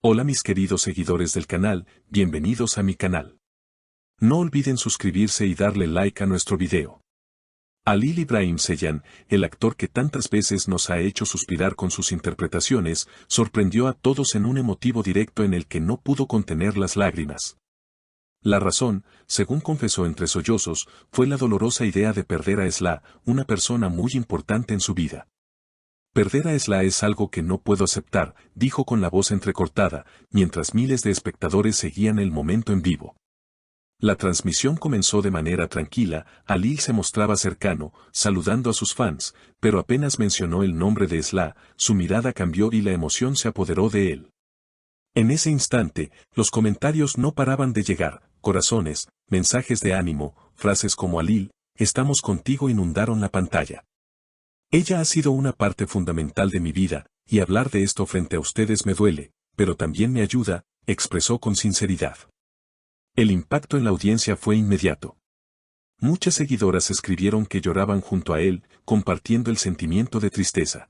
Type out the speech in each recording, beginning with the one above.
Hola mis queridos seguidores del canal, bienvenidos a mi canal. No olviden suscribirse y darle like a nuestro video. Halil İbrahim Ceylan, el actor que tantas veces nos ha hecho suspirar con sus interpretaciones, sorprendió a todos en un emotivo directo en el que no pudo contener las lágrimas. La razón, según confesó entre sollozos, fue la dolorosa idea de perder a Esla, una persona muy importante en su vida. Perder a Esla es algo que no puedo aceptar, dijo con la voz entrecortada, mientras miles de espectadores seguían el momento en vivo. La transmisión comenzó de manera tranquila, Halil se mostraba cercano, saludando a sus fans, pero apenas mencionó el nombre de Esla, su mirada cambió y la emoción se apoderó de él. En ese instante, los comentarios no paraban de llegar, corazones, mensajes de ánimo, frases como Halil, estamos contigo inundaron la pantalla. Ella ha sido una parte fundamental de mi vida, y hablar de esto frente a ustedes me duele, pero también me ayuda, expresó con sinceridad. El impacto en la audiencia fue inmediato. Muchas seguidoras escribieron que lloraban junto a él, compartiendo el sentimiento de tristeza.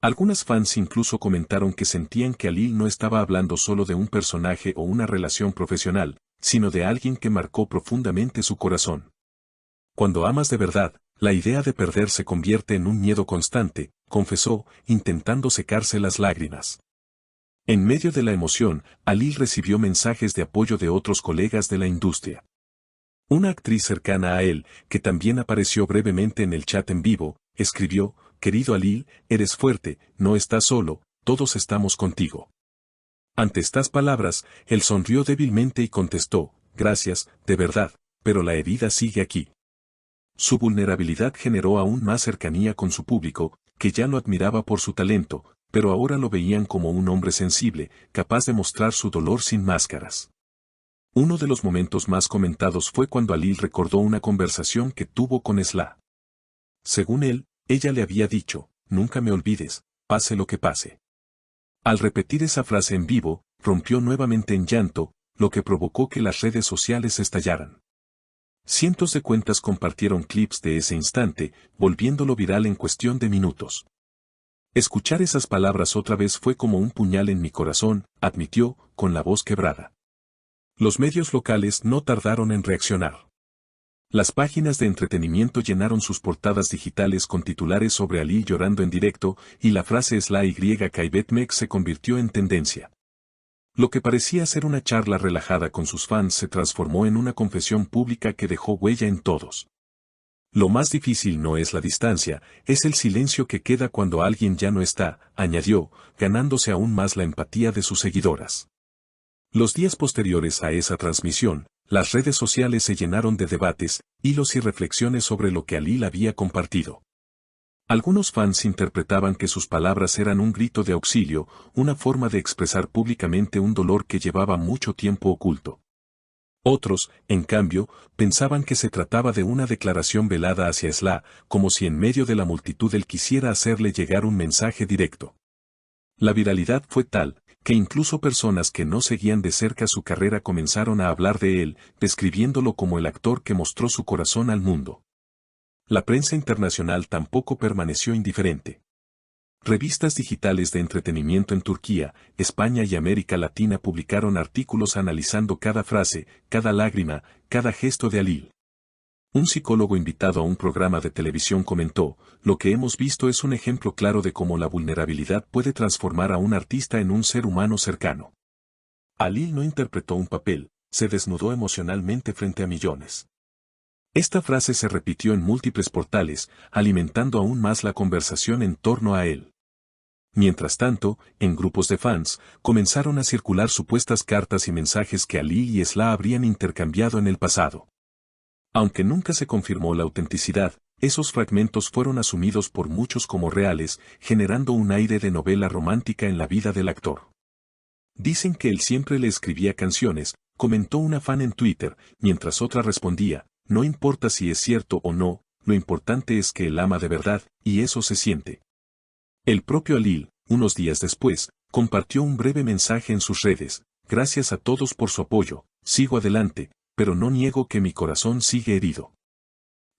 Algunas fans incluso comentaron que sentían que Halil no estaba hablando solo de un personaje o una relación profesional, sino de alguien que marcó profundamente su corazón. Cuando amas de verdad, la idea de perder se convierte en un miedo constante, confesó, intentando secarse las lágrimas. En medio de la emoción, Halil recibió mensajes de apoyo de otros colegas de la industria. Una actriz cercana a él, que también apareció brevemente en el chat en vivo, escribió, querido Halil, eres fuerte, no estás solo, todos estamos contigo. Ante estas palabras, él sonrió débilmente y contestó, gracias, de verdad, pero la herida sigue aquí. Su vulnerabilidad generó aún más cercanía con su público, que ya lo admiraba por su talento, pero ahora lo veían como un hombre sensible, capaz de mostrar su dolor sin máscaras. Uno de los momentos más comentados fue cuando Halil recordó una conversación que tuvo con Esla. Según él, ella le había dicho, nunca me olvides, pase lo que pase. Al repetir esa frase en vivo, rompió nuevamente en llanto, lo que provocó que las redes sociales estallaran. Cientos de cuentas compartieron clips de ese instante, volviéndolo viral en cuestión de minutos. Escuchar esas palabras otra vez fue como un puñal en mi corazón, admitió, con la voz quebrada. Los medios locales no tardaron en reaccionar. Las páginas de entretenimiento llenaron sus portadas digitales con titulares sobre Halil llorando en directo, y la frase Esla y kaybetmek se convirtió en tendencia. Lo que parecía ser una charla relajada con sus fans se transformó en una confesión pública que dejó huella en todos. Lo más difícil no es la distancia, es el silencio que queda cuando alguien ya no está, añadió, ganándose aún más la empatía de sus seguidoras. Los días posteriores a esa transmisión, las redes sociales se llenaron de debates, hilos y reflexiones sobre lo que Halil había compartido. Algunos fans interpretaban que sus palabras eran un grito de auxilio, una forma de expresar públicamente un dolor que llevaba mucho tiempo oculto. Otros, en cambio, pensaban que se trataba de una declaración velada hacia Esla, como si en medio de la multitud él quisiera hacerle llegar un mensaje directo. La viralidad fue tal, que incluso personas que no seguían de cerca su carrera comenzaron a hablar de él, describiéndolo como el actor que mostró su corazón al mundo. La prensa internacional tampoco permaneció indiferente. Revistas digitales de entretenimiento en Turquía, España y América Latina publicaron artículos analizando cada frase, cada lágrima, cada gesto de Halil. Un psicólogo invitado a un programa de televisión comentó, lo que hemos visto es un ejemplo claro de cómo la vulnerabilidad puede transformar a un artista en un ser humano cercano. Halil no interpretó un papel, se desnudó emocionalmente frente a millones. Esta frase se repitió en múltiples portales, alimentando aún más la conversación en torno a él. Mientras tanto, en grupos de fans, comenzaron a circular supuestas cartas y mensajes que Halil y Esla habrían intercambiado en el pasado. Aunque nunca se confirmó la autenticidad, esos fragmentos fueron asumidos por muchos como reales, generando un aire de novela romántica en la vida del actor. Dicen que él siempre le escribía canciones, comentó una fan en Twitter, mientras otra respondía, no importa si es cierto o no, lo importante es que él ama de verdad, y eso se siente. El propio Halil, unos días después, compartió un breve mensaje en sus redes, gracias a todos por su apoyo, sigo adelante, pero no niego que mi corazón sigue herido.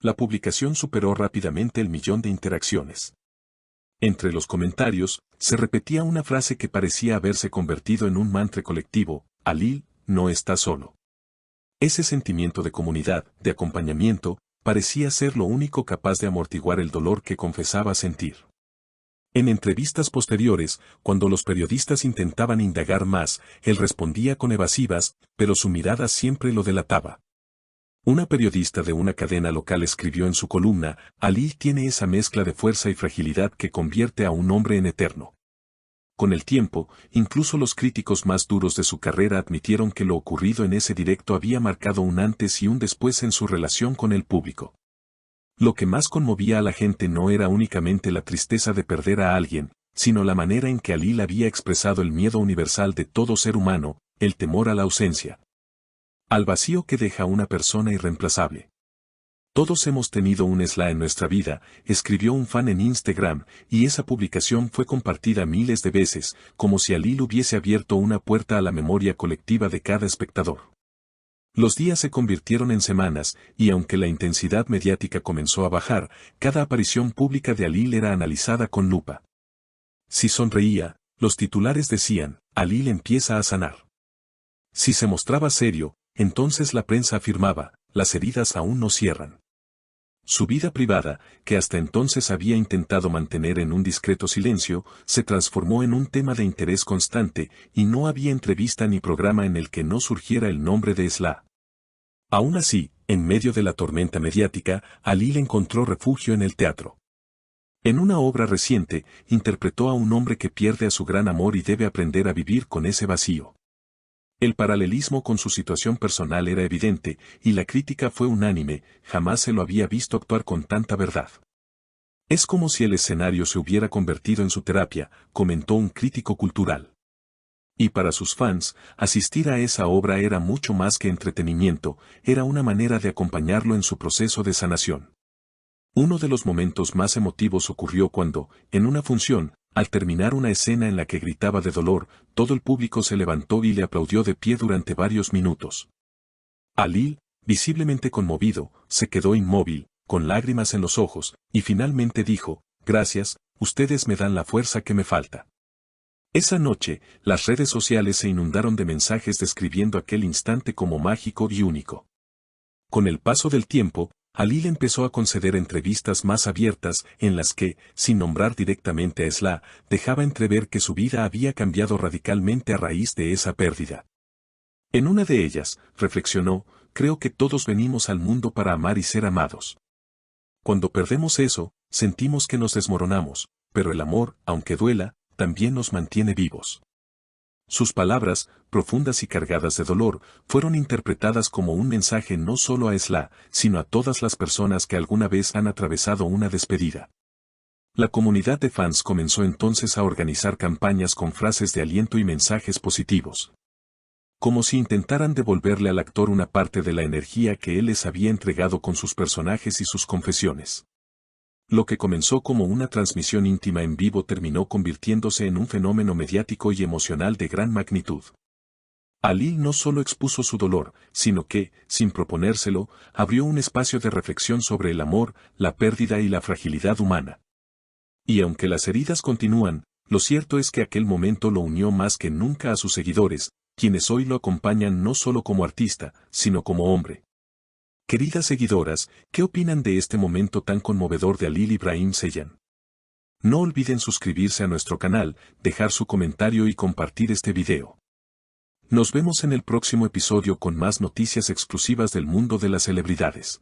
La publicación superó rápidamente el 1.000.000 de interacciones. Entre los comentarios, se repetía una frase que parecía haberse convertido en un mantra colectivo: Alil, no está solo. Ese sentimiento de comunidad, de acompañamiento, parecía ser lo único capaz de amortiguar el dolor que confesaba sentir. En entrevistas posteriores, cuando los periodistas intentaban indagar más, él respondía con evasivas, pero su mirada siempre lo delataba. Una periodista de una cadena local escribió en su columna: Alil tiene esa mezcla de fuerza y fragilidad que convierte a un hombre en eterno. Con el tiempo, incluso los críticos más duros de su carrera admitieron que lo ocurrido en ese directo había marcado un antes y un después en su relación con el público. Lo que más conmovía a la gente no era únicamente la tristeza de perder a alguien, sino la manera en que Alil había expresado el miedo universal de todo ser humano, el temor a la ausencia. Al vacío que deja una persona irreemplazable. Todos hemos tenido un Esla en nuestra vida, escribió un fan en Instagram, y esa publicación fue compartida miles de veces, como si Alil hubiese abierto una puerta a la memoria colectiva de cada espectador. Los días se convirtieron en semanas, y aunque la intensidad mediática comenzó a bajar, cada aparición pública de Alil era analizada con lupa. Si sonreía, los titulares decían: Alil empieza a sanar. Si se mostraba serio, entonces la prensa afirmaba: las heridas aún no cierran. Su vida privada, que hasta entonces había intentado mantener en un discreto silencio, se transformó en un tema de interés constante, y no había entrevista ni programa en el que no surgiera el nombre de Esla. Aún así, en medio de la tormenta mediática, Alil encontró refugio en el teatro. En una obra reciente, interpretó a un hombre que pierde a su gran amor y debe aprender a vivir con ese vacío. El paralelismo con su situación personal era evidente, y la crítica fue unánime: jamás se lo había visto actuar con tanta verdad. Es como si el escenario se hubiera convertido en su terapia, comentó un crítico cultural. Y para sus fans, asistir a esa obra era mucho más que entretenimiento, era una manera de acompañarlo en su proceso de sanación. Uno de los momentos más emotivos ocurrió cuando, en una función, al terminar una escena en la que gritaba de dolor, todo el público se levantó y le aplaudió de pie durante varios minutos. Alil, visiblemente conmovido, se quedó inmóvil, con lágrimas en los ojos, y finalmente dijo: gracias, ustedes me dan la fuerza que me falta. Esa noche, las redes sociales se inundaron de mensajes describiendo aquel instante como mágico y único. Con el paso del tiempo, Alil empezó a conceder entrevistas más abiertas, en las que, sin nombrar directamente a Esla, dejaba entrever que su vida había cambiado radicalmente a raíz de esa pérdida. En una de ellas, reflexionó: creo que todos venimos al mundo para amar y ser amados. Cuando perdemos eso, sentimos que nos desmoronamos, pero el amor, aunque duela, también nos mantiene vivos. Sus palabras, profundas y cargadas de dolor, fueron interpretadas como un mensaje no solo a Esla, sino a todas las personas que alguna vez han atravesado una despedida. La comunidad de fans comenzó entonces a organizar campañas con frases de aliento y mensajes positivos. Como si intentaran devolverle al actor una parte de la energía que él les había entregado con sus personajes y sus confesiones. Lo que comenzó como una transmisión íntima en vivo terminó convirtiéndose en un fenómeno mediático y emocional de gran magnitud. Alil no solo expuso su dolor, sino que, sin proponérselo, abrió un espacio de reflexión sobre el amor, la pérdida y la fragilidad humana. Y aunque las heridas continúan, lo cierto es que aquel momento lo unió más que nunca a sus seguidores, quienes hoy lo acompañan no solo como artista, sino como hombre. Queridas seguidoras, ¿qué opinan de este momento tan conmovedor de Alil Ibrahim Seyhan? No olviden suscribirse a nuestro canal, dejar su comentario y compartir este video. Nos vemos en el próximo episodio con más noticias exclusivas del mundo de las celebridades.